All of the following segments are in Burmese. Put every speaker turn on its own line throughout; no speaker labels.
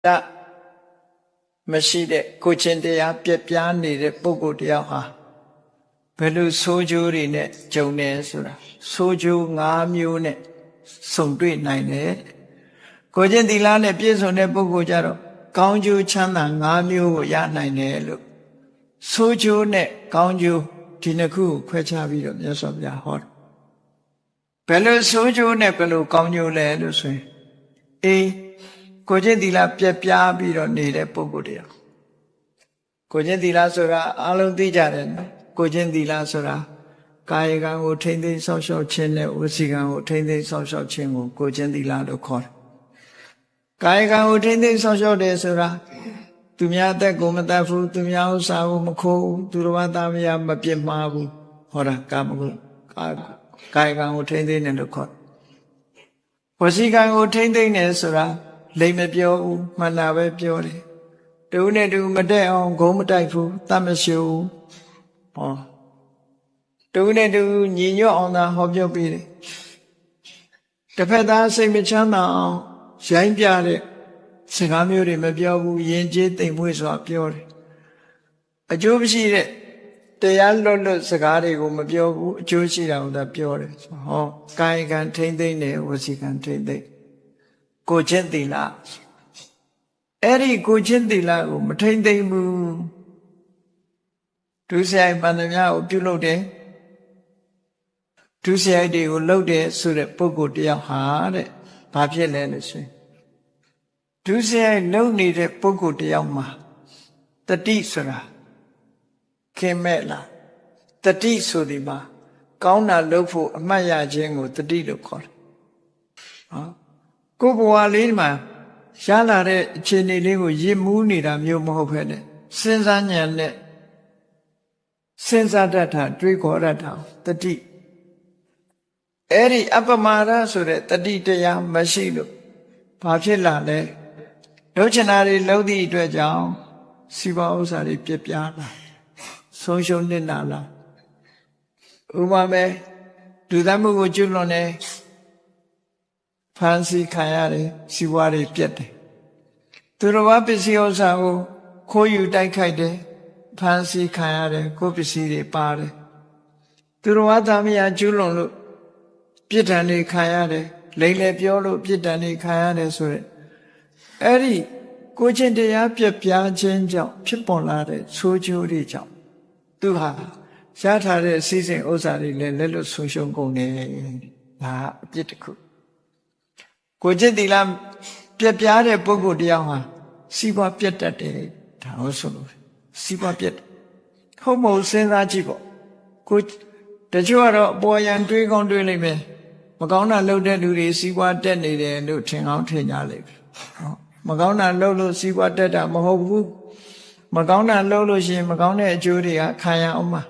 တမရှိတဲ့ကိုချင်းတရားပြက်ပြားနေတဲ့ပုဂ္ဂိုလ်တယောက်ဟာဘယ်လိုဆိုးကျိုးတွေနဲ့ကြုံနေဆိုတာဆိုးကျိုး၅မျိုးနဲ့ဆုံတွေ့နိုင်တယ်ကိုချင်းသီလနဲ့ပြည့်စုံတဲ့ပုဂ္ဂိုလ်ကြတော့ကောင်းကျိုးချမ်းသာ၅မျိုးကိုရနိုင်တယ်လို့ဆိုးကျိုးနဲ့ကောင်းကျိုးဒီနှစ်ခုကိုခွဲခြားပြီးတော့မြတ်စွာဘုရားဟောတယ်ဘယ်လိုဆိုးကျိုးနဲ့ဘယ်လိုကောင်းကျိုးလဲလို့ဆိုရင်ကိုချင်းသီလပြက်ပြားပြီးတော့နေတဲ့ပုဂ္ဂိုလ်တရားကိုချင်းသီလဆိုတာအလုံးသိကြတယ်နော်ကိုချင်းသီလဆိုတာကာယကံကိုထိမ့်သိမ်းဆောက်ရှောက်ခြင်းနဲ့ဝစီကံကိုထိမ့်သိမ်းဆောက်ရှောက်ခြင်းကိုကိုချင်းသီလလို့ခေါ်တယ်ကာယကံကိုထိမ့်သိမ်းဆောက်ရှောက်တယ်ဆိုတာသူများအသက်ကိုမတတ်ဘူးသူများဥစ္စာကိုမခိုးဘူးသူတော်ဘာသားမယားမပြစ်မှားဘူးဟောတာကာမဂုဏ်ကာယကံကိုထိမ့်သိမ်းတယ်လို့ခေါ်ဝစီကံကိုထိမ့်သိမ်းတယ်ဆိုတာလိမ်မပြောဘူးမှန်တာပဲပြောတယ်တူနဲ့တူမတက်အောင်ဂုံးမတိုက်ဘူးတတ်မရှိဘူးဟောတူနဲ့တူညီညွတ်အောင်သာဟောပြောပေးတယ်တစ်ဖက်သားစိတ်မချမ်းသာအောင်ရိုင်းပြတဲ့စကားမျိုးတွေမပြောဘူးယဉ်ကျေးသိမ်မွေ့စွာပြောတယ်အကျိုးမရှိတဲ့တရားလွတ်လွတ်စကားတွေကိုမပြောဘူးအကျိုးရှိတာကိုသာပြောတယ်ဟောကာယကံထိမ့်သိမ့်တယ်ဝစီကံထိမ့်သိမ့်ကိုချင်းသီလအဲ့ဒီကိုချင်းသီလကိုမထိမ့်သိမ့်ဘူးဒုစရိုက်ပန္နမြကိုပြုလုပ်တယ်ဒုစရိုက်တွေကိုလုပ်တယ်ဆိုတဲ့ပုဂ္ဂိုလ်တယောက်ဟာတဲ့ဘာဖြစ်လဲလို့ဆိုရင်ဒုစရိုက်လုပ်နေတဲ့ပုဂ္ဂိုလ်တယောက်မှာတတိဆိုတာခင်မဲ့လားတတိဆိုဒီမှာကောင်းတာလုပ်ဖို့အမှတ်ရခြင်းကိုတတိလို့ခေါ်တယ်ဟောကိုယ်ဘဝလေးမှာရလာတဲ့အခြေအနေလေးကိုရစ်မူးနေတာမျိုးမဟုတ်ဖ ೇನೆ စဉ်းစားဉာဏ်နဲ့စဉ်းစားတတ်တာတွေးခေါ်တတ်တာတတိအဲ့ဒီအပမရဆိုတဲ့တတိတရားမရှိလို့ဘာဖြစ်လာလဲလှုပ်ချင်တာတွေလှုပ်သည့်အတွက်ကြောင့်စီးပွားဥစ္စာတွေပြက်ပြားလာဆုံးရှုံးနစ်နာလာဥပမာပဲလူသားမှုကိုကျွလွန်တယ်ဖန်ဆီးခံရတယ်စီးပွားတွေပြက်တယ်သူတော်ဘာပစ္စည်းဥစ္စာကိုခိုးယူတိုက်ခိုက်တယ်ဖန်ဆီးခံရတယ်ကိုယ်ပစ္စည်းတွေပါတယ်သူတော်ဘာသားမယားကျွလွန်လို့ပြစ်ဒဏ်တွေခံရတယ်လိမ့်လေပြောလို့ပြစ်ဒဏ်တွေခံရတယ်ဆိုရက်အဲ့ဒီကိုချင်းတရားပြက်ပြားခြင်းကြောင့်ဖြစ်ပေါ်လာတဲ့ဆိုးကျိုးတွေကြောင့်သူဟာရထားတဲ့စီးစိမ်ဥစ္စာတွေလည်းလက်လွတ်ဆုံးရှုံးကုန်တယ်ဒါအပြစ်တစ်ခုကိုချင်းသီလပြက်ပြားတဲ့ပုဂ္ဂိုလ်တယောက်ဟာစီးပွားပြတ်တတ်တယ်ဒါဟုတ်ဆိုလို့စီးပွားပြတ်ဟုတ်မဟုတ်စဉ်းစားကြည့်ပေါ့ကိုတချို့ကတော့အပေါ်ယံတွေးကောင်းတွေးလိမ့်မယ်မကောင်းတာလုပ်တဲ့လူတွေစီးပွားတက်နေတယ်လို့ထင်ကောင်းထင်ကြလိမ့်မယ်မကောင်းတာလုပ်လို့စီးပွားတက်တာမဟုတ်ဘူးမကောင်းတာလုပ်လို့ရှိရင်မကောင်းတဲ့အကျိုးတွေကခံရအောင်မှာ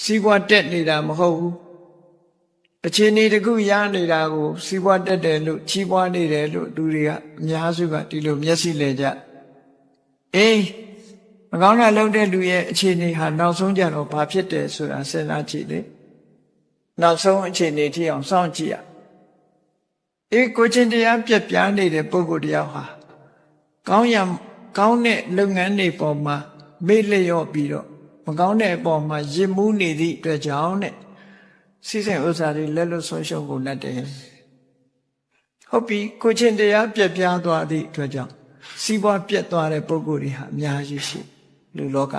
စီးပွားတက်နေတာမဟုတ်ဘူးအခြေအနေတစ်ခုရနေတာကိုစီးပွားတက်တယ်လို့ချီးပွားနေတယ်လို့လူတွေကအများစုကဒီလိုမျက်စိလဲကြမကောင်းတာလုပ်တဲ့လူရဲ့အခြေအနေဟာနောက်ဆုံးကြတော့ဘာဖြစ်တယ်ဆိုတာစဉ်းစားကြည့်လေနောက်ဆုံးအခြေအနေထိအောင်စောင့်ကြည့်ရကိုချင်းတရားပြက်ပြားနေတဲ့ပုဂ္ဂိုလ်တယောက်ဟာကောင်းတဲ့လုပ်ငန်းတွေပေါ်မှာမေ့လျော့ပြီးတော့မကောင်းတဲ့အပေါ်မှာရစ်မူးနေသည့်အတွက်ကြောင့်နဲ့စီးစိမ်ဥစ္စာတွေလက်လွတ်ဆုံးရှုံးကုန်တတ်တယ်ဟုတ်ပြီကိုချင်းတရားပြက်ပြားသွားသည့်အတွက်ကြောင့်စီးပွားပြက်သွားတဲ့ပုဂ္ဂိုလ်တွေဟာအများကြီးရှိလူလောက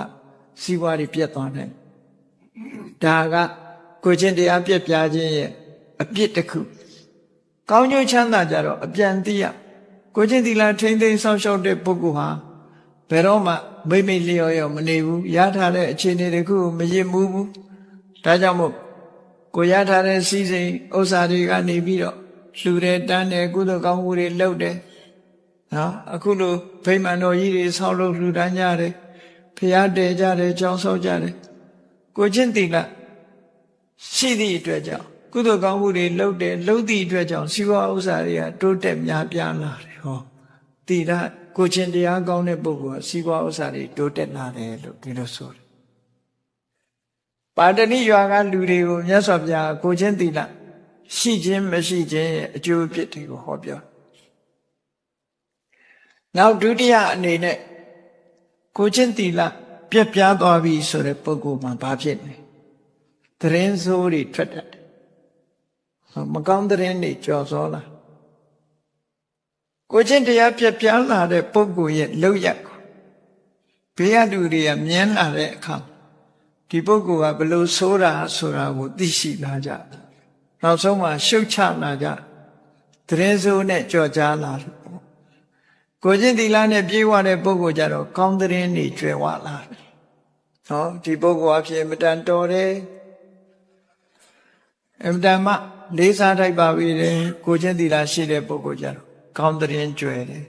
စီးပွားတွေပြက်သွားတယ်ဒါကကိုချင်းတရားပြက်ပြားခြင်းရဲ့အပြစ်တစ်ခုကောင်းကျိုးချမ်းသာကြတော့အပြန်သိရကိုချင်းသီလထိမ့်သိမ်းဆောက်ရှောက်တဲ့ပုဂ္ဂိုလ်ဟာဘယ်တော့မှမိတ်လျော်ရောမနေဘူးရထားတဲ့အခြေအနေတစ်ခုကိုမရစ်မှုဘူးဒါကြောင့်မို့ကိုရထားတဲ့စီးစိမ်ဥစ္စာတွေကနေပြီးတော့လှူတယ်တန်းတယ်ကုသိုလ်ကောင်းမှုတွေလုပ်တယ်နော်အခုလိုဗိမာန်တော်ကြီးတွေဆောက်လုပ်လှူဒန်းကြတယ်ဖျားတယ်ကြတယ်ကြောင်းဆောက်ကြတယ်ကိုချင်းသီလရှိသည့်အတွက်ကြောင့်ကုသိုလ်ကောင်းမှုတွေလုပ်တယ်လုပ်သည့်အတွက်ကြောင့်စီးပွားဥစ္စာတွေကတိုးတက်များပြားလာတယ်ဟောသီလကိုချင်းတရားကောင်းတဲ့ပုဂ္ဂိုလ်ကစီးပွားဥစ္စာတွေတိုးတက်လာတယ်လို့ဒီလိုဆိုတယ်ပါတဏိရွာကလူတွေကိုမြတ်စွာဘုရားကိုချင်းသီလရှိခြင်းမရှိခြင်းရဲ့အကျိုးအပြစ်တွေကိုဟောပြော နောက်ဒုတိယအနေနဲ့ကိုချင်းသီလပြက်ပြားသွားပြီဆိုတဲ့ပုဂ္ဂိုလ်မှာဘာဖြစ်လဲသတင်းဆိုးတွေထွက်တတ်တယ်မကောင်းသတင်းတွေကြော်စောလာကိုချင်းတရားပြက်ပြားလာတဲ့ပုဂ္ဂိုလ်ရဲ့လောက်ရက်ကိုဘေးကလူတွေကမြင်လာတဲ့အခါဒီပုဂ္ဂိုလ်ကဘလို့ဆိုးတာဆိုတာကိုသိရှိလာကြနောက်ဆုံးမှာရှုတ်ချလာကြသတင်းဆိုးနဲ့ကြော်ကြားလာတယ်ကိုချင်းသီလနဲ့ပြေဝတဲ့ပုဂ္ဂိုလ်ကြတော့ကောင်းသတင်းတွေကျွယ်ဝလာတယ်ဟောဒီပုဂ္ဂိုလ်အဖြစ်အမတန်တော်တယ်အမတန်မှလေးစားထိုက်ပါပြီတယ်ကိုချင်းသီလရှိတဲ့ပုဂ္ဂိုလ်ကြတော့ကောင်းသတင်းကျွယ်တယ်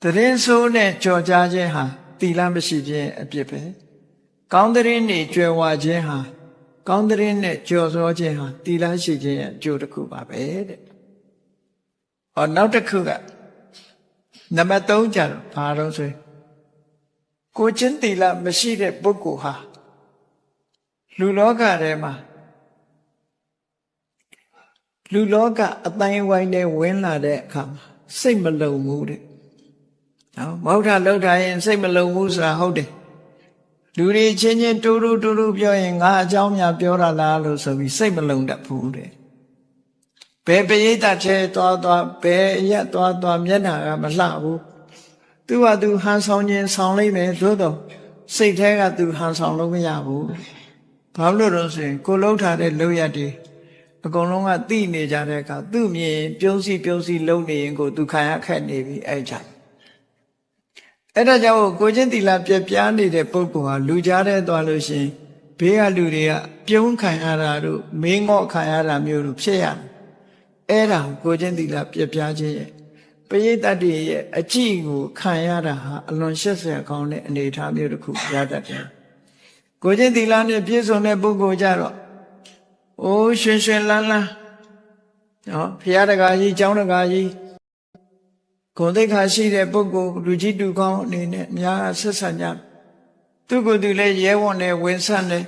သတင်းဆိုးနဲ့ကြော်ကြားခြင်းဟာသီလမရှိခြင်းအပြစ်ပဲကောင်းသတင်းတွေကျွယ်ဝခြင်းဟာကောင်းသတင်းနဲ့ကြော်စောခြင်းဟာသီလရှိခြင်းရဲ့အကျိုးတစ်ခုပါပဲတဲ့ဟောနောက်တစ်ခုကနံပါတ်3ကျတော့ဘာလို့ဆိုကိုချင်းသီလမရှိတဲ့ပုဂ္ဂိုလ်ဟာလူလောကထဲမှာလူလောကအတိုင်းဝိုင်းနဲ့ဝင်လာတဲ့အခါမှာစိတ်မလုံဘူးတဲ့နော်မဟုတ်တာလောက်တာရင်စိတ်မလုံဘူးဆိုတာဟုတ်တယ်လူတွေချင်းချင်းတူတူပြောရင်ငါအကြောင်းများပြောတာလားလို့ဆိုပြီးစိတ်မလုံတတ်ဘူးတဲ့ဘယ်ပရိသတ်ထဲသွားဘယ်အရက်သွားမျက်နှာကမလှဘူးသူကသူဟန်ဆောင်ခြင်းဆောင်လိုက်မယ်သို့တော့စိတ်ထဲကသူဟန်ဆောင်လို့မရဘူးဘာလို့လဲဆိုရင်ကိုလှုပ်ထားတဲ့လှုပ်ရက်တွေအကုန်လုံးကသိနေကြတဲ့အခါသူ့မြင်ပြုံးစီလုံနေရင်ကိုသူခံရခက်နေပြီအဲ့ကြအဲ့ဒါကြောင့်ကိုချင်းသီလပြက်ပြားနေတဲ့ပုဂ္ဂိုလ်ဟာလူကြားထဲသွားလို့ရှိရင်ဘေးကလူတွေကပြုံးခံရတာတို့မင်းငေါ့ခံရတာမျိုးတို့ဖြစ်ရတယ်အဲ့ဒါကိုချင်းသီလပြက်ပြားခြင်းရဲ့ပရိသတ်တွေရဲ့အကြည့်ကိုခံရတာဟာအလွန်ရှက်စရာကောင်းတဲ့အနေအထားမျိုးတစ်ခုရတတ်တယ်ကိုချင်းသီလနဲ့ပြည့်စုံတဲ့ပုဂ္ဂိုလ်ကြတော့အိုးရွှင်လန်းနော်ဘုရားတကာကြီးကျောင်းတကာကြီးဂုဏ်သိက္ခာရှိတဲ့ပုဂ္ဂိုလ်လူကြီးတူကောင်းအနေနဲ့အများဆက်ဆံကြသူကိုယ်သူလည်းရဲဝံ့တယ်ဝင်ဆန့်တယ်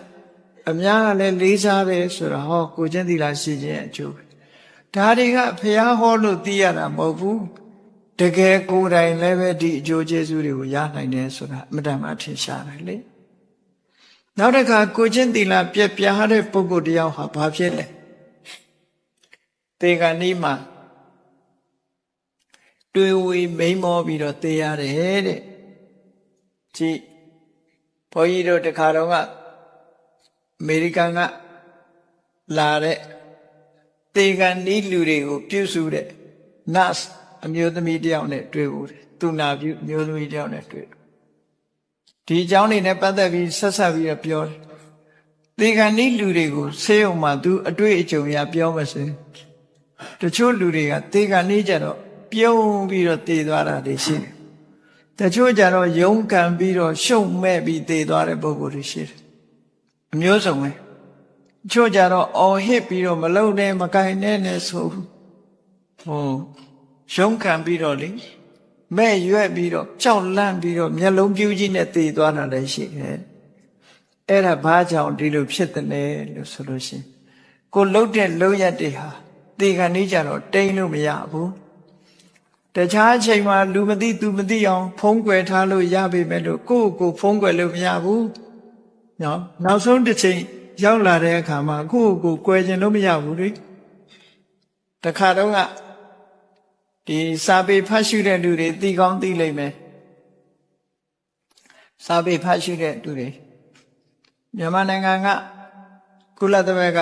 အများကလည်းလေးစားတယ်ဆိုတာဟောကိုချင်းသီလရှိခြင်းအကျိုးပဲဒါတွေကဘုရားဟောလို့သိရတာမဟုတ်ဘူးတကယ်ကိုယ်တိုင်လည်းပဲဒီအကျိုးကျေးဇူးတွေကိုရနိုင်တယ်ဆိုတာအမှန်တမ်းထင်ရှားတယ်လေနောက်တစ်ခါကိုချင်းသီလပြက်ပြားတဲ့ပုဂ္ဂိုလ်တယောက်ဟာဘာဖြစ်လဲတေဂဏီမှာတွေ့ဝေမိန်မောပြီးတော့သေရတယ်တဲ့ကြည့်ဘုန်းကြီးတို့တခါတော့ကအမေရိကန်ကလာတဲ့တေဂဏီလူတွေကိုပြုစုတဲ့ nurse အမျိုးသမီးတယောက်နဲ့တွေ့ဦးတယ်သူနာပြုအမျိုးသမီးတယောက်နဲ့တွေ့ဒီအကြောင်းတွေနဲ့ပတ်သက်ပြီးဆက်ဆက်ပြီးတော့ပြောတယ်တေဂဏီလူတွေကိုဆေးရုံမှာသူအတွေ့အကြုံရပြောမစင်တချို့လူတွေကတေဂဏီကြတော့ပြုံးပြီးတော့တည်သွားတာတွေရှိတယ်တချို့ကြတော့ယုံကန်ပြီးတော့ရှုံမဲ့ပြီးတည်သွားတဲ့ပုဂ္ဂိုလ်တွေရှိတယ်အမျိုးစုံပဲချို့ကြတော့အော်ဟစ်ပြီးတော့မလုံနဲ့မကင်နဲ့ဆိုရုံးခံပြီးတော့လေမဲ့ရွက်ပြီးတော့ကြောက်လန့်ပြီးတော့မျက်လုံးပြူးကြီးနဲ့တည်သွားတာလည်းရှိတယ်အဲ့ဒါဘာကြောင့်ဒီလိုဖြစ်တယ်လဲလို့ဆိုလို့ရှိရင်ကိုလှုပ်တဲ့လှုပ်ရက်တွေဟာတေခဏီးကြတော့တိန်လို့မရဘူးတခြားအချိန်မှာလူမသိသူမသိအောင်ဖုံးကွယ်ထားလို့ရပေမဲ့လို့ကိုယ့်ဖုံးကွယ်လို့မရဘူးနော်နောက်ဆုံးတစ်ချိန်ရောက်လာတဲ့အခါမှာကိုယ့်ကိုကွယ်ခြင်းလို့မရဘူးလေတခါတော့ကဒီစာပေဖတ်ရှုတဲ့လူတွေသိကောင်းသိလိမ့်မယ်စာပေဖတ်ရှုတဲ့လူတွေမြန်မာနိုင်ငံကကုလသမဂ္ဂ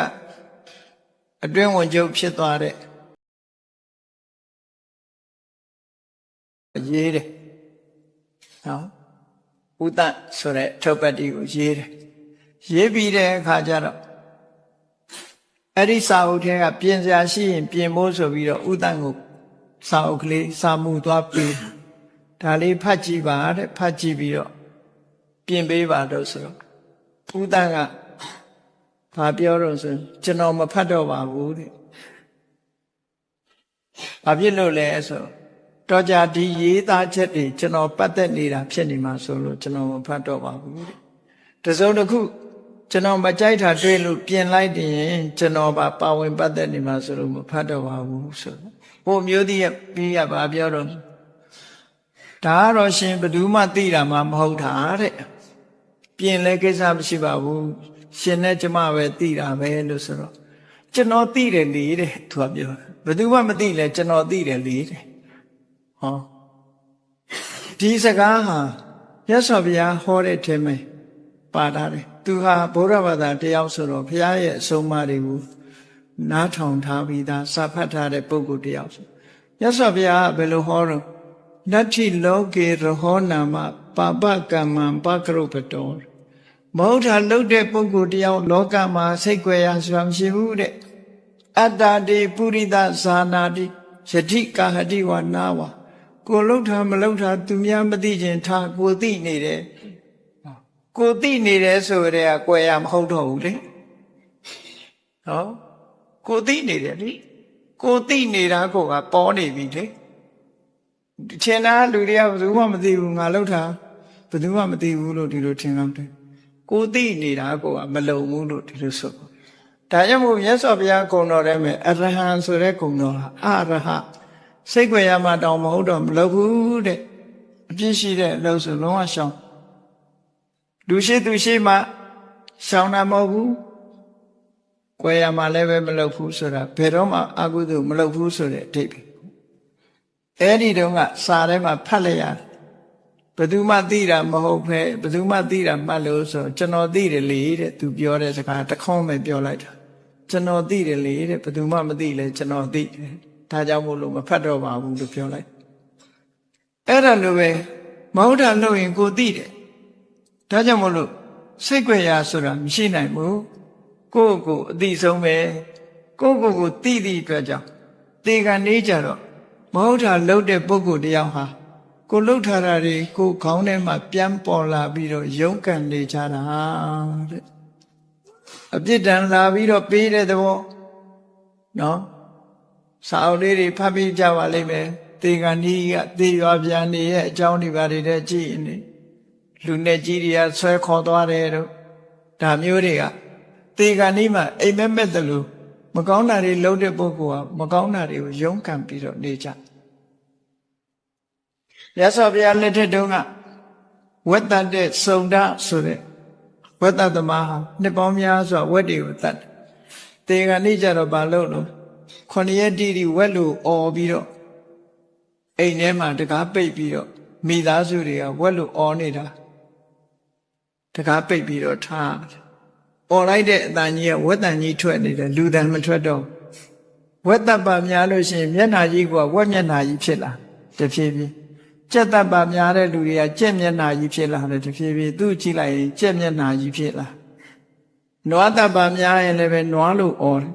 အတွင်းဝန်ချုပ်ဖြစ်သွားတဲ့ရေးတယ်နော်ဥဒ္ဒဆိုတဲ့ထုတ်ပတ်တီကိုရေးတယ်ရေးပြီးတဲ့အခါကျတော့အဲ့ဒီစာအုပ်ထဲကပြင်စရာရှိရင်ပြင်ဖို့ဆိုပြီးတော့ဥဒ္ဒကိုစာအုပ်ကလေးစာမူသွားပြီးဒါလေးဖတ်ကြည့်ပါတဲ့ဖတ်ကြည့်ပြီးတော့ပြင်ပေးပါတော့ဆိုတော့ဥဒ္ဒကဘာပြောတော့ဆိုကျွန်တော်မဖတ်တော့ပါဘူးတဲ့ဘာဖြစ်လို့လဲဆိုတော့ကြဒီရေးသားချက်တွေကျွန်တော်ပတ်သက်နေတာဖြစ်နေမှာဆိုလို့ကျွန်တော်မဖတ်တော့ပါဘူးတဲ့တစုံတစ်ခုကျွန်တော်မကြိုက်တာတွေ့လို့ပြင်လိုက်တယ်ရင်ကျွန်တော်ပါဝင်ပတ်သက်နေမှာဆိုလို့မဖတ်တော့ပါဘူးဆိုဟိုမျိုးတည်းပြီးရပါပြောတော့ ဒါကတော့ရှင်ဘယ်သူမှသိတာမှမဟုတ်တာတဲ့ပြင်လဲကိစ္စမရှိပါဘူးရှင်နဲ့ကျမပဲသိတာပဲလို့ဆိုတော့ကျွန်တော်သိတယ်လေတဲ့သူကပြောဘယ်သူမှမသိလဲကျွန်တော်သိတယ်လေတဲ့ဟောဒီစကားဟာမြတ်စွာဘုရားဟောတဲ့ထဲမှာပါတာတယ်သူဟာဗုဒ္ဓဘာသာတရားဆိုတော့ဘုရားရဲ့အဆုံးအမတွေကိုနားထောင်ထားပြီးသားစာဖတ်ထားတဲ့ပုဂ္ဂိုလ်တယောက်ဆိုမြတ်စွာဘုရားဘယ်လိုဟောတော့နတ္ထိလောကေရဟောနာမပါပကမ္မံပကရုပတောမဟုတ်တာလှုပ်တဲ့ပုဂ္ဂိုလ်တယောက်လောကမှာစိတ်ကြွယ်ရစွာမရှိဘူးတဲ့အတ္တတိပုရိသဇာနာတိယတိကာဟတိဝနာဝကိုလှုပ်တာမလှုပ်တာသူများမသိခြင်းထားကိုသိနေတယ်ကိုသိနေတယ်ဆိုတဲ့ကွယ်ရမဟုတ်တော့ဘူးလေဟောကိုသိနေတယ်လေကိုသိနေတာကိုကပေါ်နေပြီလေထင်တာလူတွေကဘယ်သူမှမသိဘူးငါလှုပ်တာဘယ်သူမှမသိဘူးလို့ဒီလိုထင်ကောင်းတယ်ကိုသိနေတာကိုကမလုံဘူးလို့ဒီလိုဆိုဒါကြောင့်မို့မြတ်စွာဘုရားဂုဏ်တော်ထဲမှာအရဟံဆိုတဲ့ဂုဏ်တော်ဟာအရဟစိတ်ကြွယ်ရမှတောင်မဟုတ်တော့မလုပ်ဘူးတဲ့အပြစ်ရှိတဲ့အလုပ်ဆိုလုံးဝရှောင်လူရှိသူရှိမှရှောင်တာမဟုတ်ဘူးကြွယ်ရမှလည်းပဲမလုပ်ဘူးဆိုတာဘယ်တော့မှအကုသိုလ်မလုပ်ဘူးဆိုတဲ့အဓိပ္ပာယ်အဲ့ဒီတုန်းကစာထဲမှာဖတ်လိုက်ရတယ်ဘယ်သူမှသိတာမဟုတ်ပဲဘယ်သူမှသိတာမှတ်လို့ဆိုကျွန်တော်သိတယ်လေတဲ့သူပြောတဲ့စကားတခေါင်းပဲပြောလိုက်တာကျွန်တော်သိတယ်လေတဲ့ဘယ်သူမှမသိလဲကျွန်တော်သိတယ်ဒါကြောင့်မို့လို့မဖတ်တော့ပါဘူးလို့ပြောလိုက်အဲ့ဒါလိုပဲမဟုတ်တာလို့ရင်ကိုသိတယ်ဒါကြောင့်မို့လို့စိတ်ကြွယ်ရာဆိုတာမရှိနိုင်ဘူးကိုယ့်ကိုယ်အသိဆုံးပဲကိုယ့်ကိုယ်သိသည့်အတွက်ကြောင့်သေကံနေကြတော့မဟုတ်တာလှုပ်တဲ့ပုဂ္ဂိုလ်တယောက်ဟာကိုလှုပ်ထားတာတွေကိုခေါင်းထဲမှာပြန်ပေါ်လာပြီးတော့ရုန်းကန်နေကြတာတဲ့အပြစ်ဒဏ်လာပြီးတော့ပေးတဲ့သဘောနော်စာအုပ်လေးတွေဖတ်ပြီးကြပါလိမ့်မယ်သေကံကြီးကသေရွာပြန်နေရဲ့အကြောင်းဒီပါတွေတဲ့ကြည့်နေလူနဲ့ကြီးတွေကဆွဲခေါ်သွားတယ်တို့ဒါမျိုးတွေကသေကံကြီးမှာအိမ်မက်မက်တယ်လို့မကောင်းတာတွေလုပ်တဲ့ပုဂ္ဂိုလ်ကမကောင်းတာတွေကိုရုန်းကန်ပြီးတော့နေကြမြတ်စွာဘုရားလက်ထက်တုန်းကဝက်တတ်တဲ့စုံဒဆိုတဲ့ဝက်တတ်သမားဟာနှစ်ပေါင်းများစွာဝက်တွေကိုတတ်တယ်။တေကနေကြတော့ဘာလို့လို့9 ရက်တိတိဝက်လို့អော်ပြီးတော့အိမ်ထဲမှာတကားပိတ်ပြီးတော့မိသားစုတွေကဝက်လို့អော်နေတာတကားပိတ်ပြီးတော့ထားអော်လိုက်တဲ့အတန်ကြီးကဝက်တန်ကြီးထွက်နေတယ်လူတန်မထွက်တော့ဝက်တတ်ပါများလို့ရှိရင်မျက်နှာကြီးကဝက်မျက်နှာကြီးဖြစ်လာတဖြည်းဖြည်းကြက်တပ်ပါများတဲ့လူတွေကကြက်မျက်နှာကြီးဖြစ်လာတယ်တဖြည်းဖြည်းသူ့ကြည့်လိုက်ရင်ကြက်မျက်နှာကြီးဖြစ်လာနွားတပ်ပါများရင်လည်းပဲနွားလို့អော်တယ်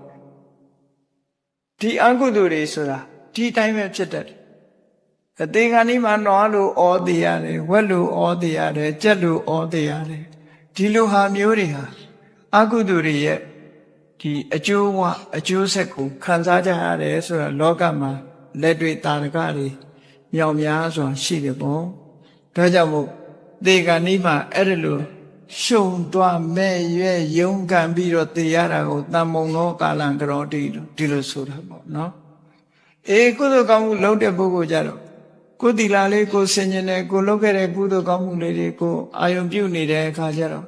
ဒီအကုသိုလ်တွေဆိုတာဒီတိုင်းပဲဖြစ်တတ်တယ်အသေးကနေ့မှနွားလို့អော်သေးရတယ်ဝက်လို့អော်သေးရတယ်ကြက်လို့អော်သေးရတယ်ဒီလိုဟာမျိုးတွေဟာအကုသိုလ်တွေရဲ့ဒီအကျိုးဆက်ကိုခံစားကြရတယ်ဆိုတာလောကမှာလက်တွေ့တာရကတွေမြောင်များစွာရှိတယ်ပေါ့ဒါကြောင့်မို့သေကံဤမှာအဲ့ဒါလိုရှုံသွားမဲ့ရွဲရုန်းကန်ပြီးတော့သေရတာကိုတမ္မုံသောကာလံကရောတိလို့ဒီလိုဆိုတာပေါ့နော်ကုသိုလ်ကောင်းမှုလုပ်တဲ့ပုဂ္ဂိုလ်ကြတော့ကိုယ်တီလာလေးကိုဆင်ញင်တယ်ကိုလုပ်ခဲ့တဲ့ကုသိုလ်ကောင်းမှုလေးတွေကိုအာယုံပြုနေတဲ့အခါကျတော့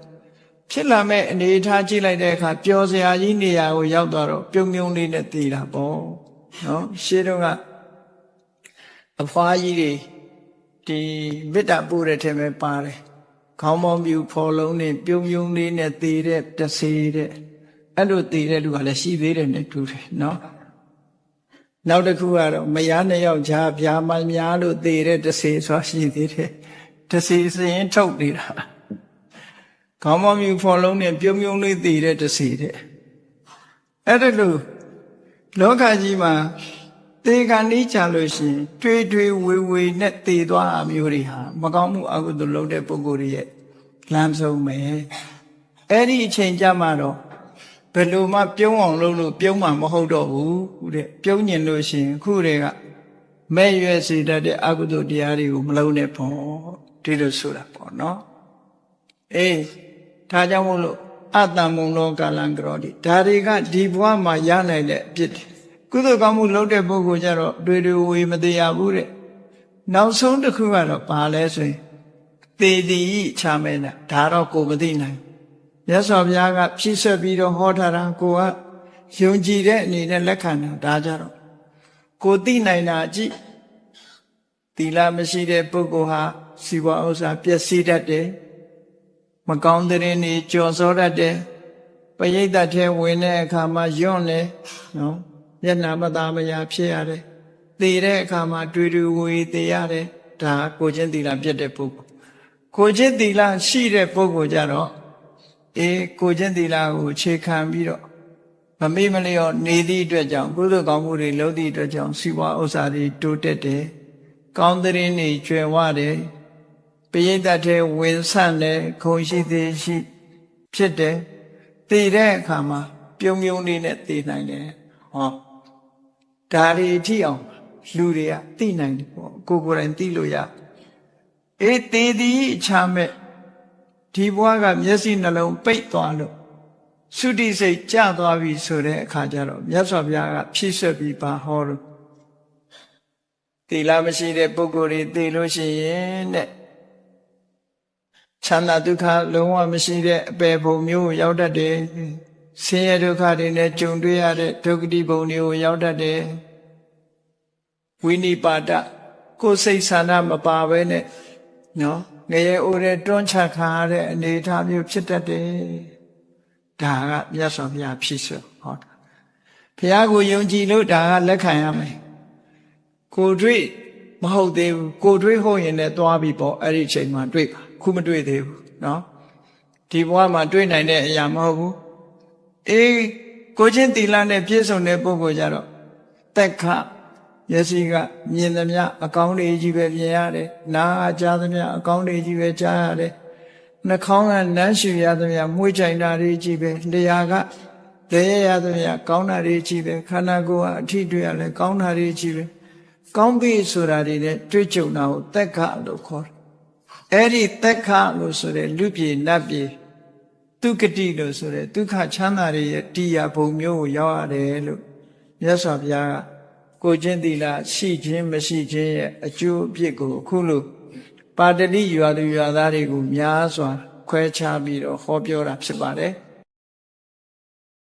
ဖြစ်လာမဲ့အနေထားကြည့်လိုက်တဲ့အခါပျော်စရာကြီးနေရာကိုရောက်သွားတော့ပြုံပြုံလေးနဲ့သေတာပေါ့နော်ရှေးတုန်းကအဖွားကြီးတွေဒီမေတ္တာပို့တဲ့ထဲမှာပါတယ်ခေါင်းပေါင်းပြူဖော်လုံးနဲ့ပြုံပြုံလေးနဲ့သေတဲ့တဆေတဲ့အဲ့လိုသေတဲ့လူကလည်းရှိသေးတယ်နဲ့တူတယ်နော်နောက်တစ်ခုကတော့မယားနှစ်ယောက်ကြားဗျာမများလို့သေတဲ့တဆေဆိုရှိသေးတယ်တဆေစရင်ထုတ်နေတာခေါင်းပေါင်းပြူဖော်လုံးနဲ့ပြုံပြုံလေးသေတဲ့တဆေတဲ့အဲ့ဒါလို့လောကကြီးမှာသေကံဤကြလို့ရှိရင်တွေးဝေနဲ့သေသွားတာမျိုးတွေဟာမကောင်းမှုအကုသိုလ်လုပ်တဲ့ပုဂ္ဂိုလ်တွေရဲ့လမ်းဆုံးပဲအဲ့ဒီအချိန်ကြမှာတော့ဘယ်လိုမှပြုံးအောင်လုပ်လို့ပြုံးမှာမဟုတ်တော့ဘူးတဲ့ပြုံးညင်လို့ရှိရင်ခုတည်းကမဲ့ရွယ်စေတတ်တဲ့အကုသိုလ်တရားတွေကိုမလုပ်နဲ့ပေါ့ဒီလိုဆိုတာပေါ့နော်ဒါကြောင့်မို့လို့အတ္တမုံလောကာလံကရောတိဒါတွေကဒီဘဝမှာရနိုင်တဲ့အဖြစ်ကုသိုလ်ကောင်းမှုလုပ်တဲ့ပုဂ္ဂိုလ်ကြတော့တွေဝေမသေးရဘူးတဲ့ နောက်ဆုံးတစ်ခုကတော့ဘာလဲဆိုရင်သေတိချမဲတာဒါတော့ကိုမသိနိုင်မြတ်စွာဘုရားကဖြည့်ဆွက်ပြီးတော့ဟောထားတာကိုကယုံကြည်တဲ့အနေနဲ့လက်ခံတာဒါကြတော့ကိုသိနိုင်တာကြည့်သီလမရှိတဲ့ပုဂ္ဂိုလ်ဟာစီဝါဥစ္စာပျက်စီးတတ်တယ်မကောင်းတဲ့နေကြော်စောတတ်တယ်ပရိသတ်ထဲဝင်တဲ့အခါမှာယွန့်တယ်နော်မျက်နှာမသာမယာဖြစ်ရတယ်သေတဲ့အခါမှာတွေ့တွေ့ဝေသေရတယ်ဒါကိုချင်းသီလပြတ်တဲ့ပုဂ္ဂိုလ်ကိုချင်းသီလရှိတဲ့ပုဂ္ဂိုလ်ကြတော့ကိုချင်းသီလကိုခြေခံပြီးတော့မမေ့မလျော့နေသည့်အတွက်ကြောင့်ကုသိုလ်ကောင်းမှုတွေလုပ်သည့်အတွက်ကြောင့်စီဝါဥစ္စာတွေတိုးတက်တယ်ကောင်းတဲ့နေကျွယ်ဝတယ်ပရိသတ်ထဲဝင်ဆန့်တယ်ခုံရှိသေးရှိဖြစ်တယ်သေတဲ့အခါမှာပြုံပြုံလေးနဲ့သေနိုင်တယ်ဟောဒါတွေအထိအောင်လူတွေကသိနိုင်တယ်ပေါ့ကိုယ်တိုင်သိလို့ရသေသည်ချမဲ့ဒီဘဝကမျက်စိနှလုံးပိတ်သွားလို့သုတိစိတ်ကျသွားပြီဆိုတဲ့အခါကျတော့မြတ်စွာဘုရားကဖြည့်ဆွက်ပြီးပါဟောလို့သီလမရှိတဲ့ပုဂ္ဂိုလ်တွေသိလို့ရှိရင်တဲ့ချမ်းသာဒုက္ခလုံးဝမရှိတဲ့အပေဘုံမျိုးကိုရောက်တတ်တယ်ဆင်းရဲဒုက္ခတွေနဲ့ကြုံတွေ့ရတဲ့ဒုက္ခတိဘုံတွေကိုရောက်တတ်တယ်ဝိနိပါဒကိုယ်စိတ်ဆန္ဒမပါဘဲနဲ့နော်ငရဲအိုတဲ့တွန်းချခါရတဲ့အနေအထားမျိုးဖြစ်တတ်တယ်ဒါကမြတ်စွာဘုရားဖြည့်စွက်ဟောတာဘုရားကိုယုံကြည်လို့ဒါကလက်ခံရမယ်ကိုတွေ့မဟုတ်သေးဘူးကိုတွေ့ဟုတ်ရင်လည်းသွားပြီပေါ့အဲ့ဒီအချိန်မှာတွေ့ပါခုမတွေ့သေးဘူးနော်ဒီဘဝမှာတွေ့နိုင်တဲ့အရာမဟုတ်ဘူးကိုချင်းသီလနဲ့ပြည့်စုံတဲ့ပုဂ္ဂိုလ်ကြတော့သက်ခမျက်စိကမြင်သမျှအကောင်းတွေကြီးပဲမြင်ရတယ်နားကကြားသမျှအကောင်းတွေကြီးပဲကြားရတယ်နှာခေါင်းကနမ်းရှူရသမျှမွှေးကြိုင်တာတွေကြီးပဲလျှာကလဲရသမျှကောင်းတာတွေကြီးပဲခန္ဓာကိုယ်ကအထီးတွေ့ရလဲကောင်းတာတွေကြီးပဲကောင်းပြီဆိုတာတွေနဲ့တွေ့ကြုံတာကိုသက်ခလို့ခေါ်တယ်အဲ့ဒီသက်ခလို့ဆိုတဲ့လူပြေနတ်ပြေဒုက္ခတိလို့ဆိုတဲ့ဒုက္ခချမ်းသာတွေရဲ့တရားဘုံမျိုးကိုရောက်ရတယ်လို့မြတ်စွာဘုရားကကိုချင်းသီလရှိခြင်းမရှိခြင်းရဲ့အကျိုးအပြစ်ကိုအခုလို့ပါတတိရွာသူရွာသားတွေကိုများစွာခွဲခြားပြီးတော့ဟောပြောတာဖြစ်ပါတယ်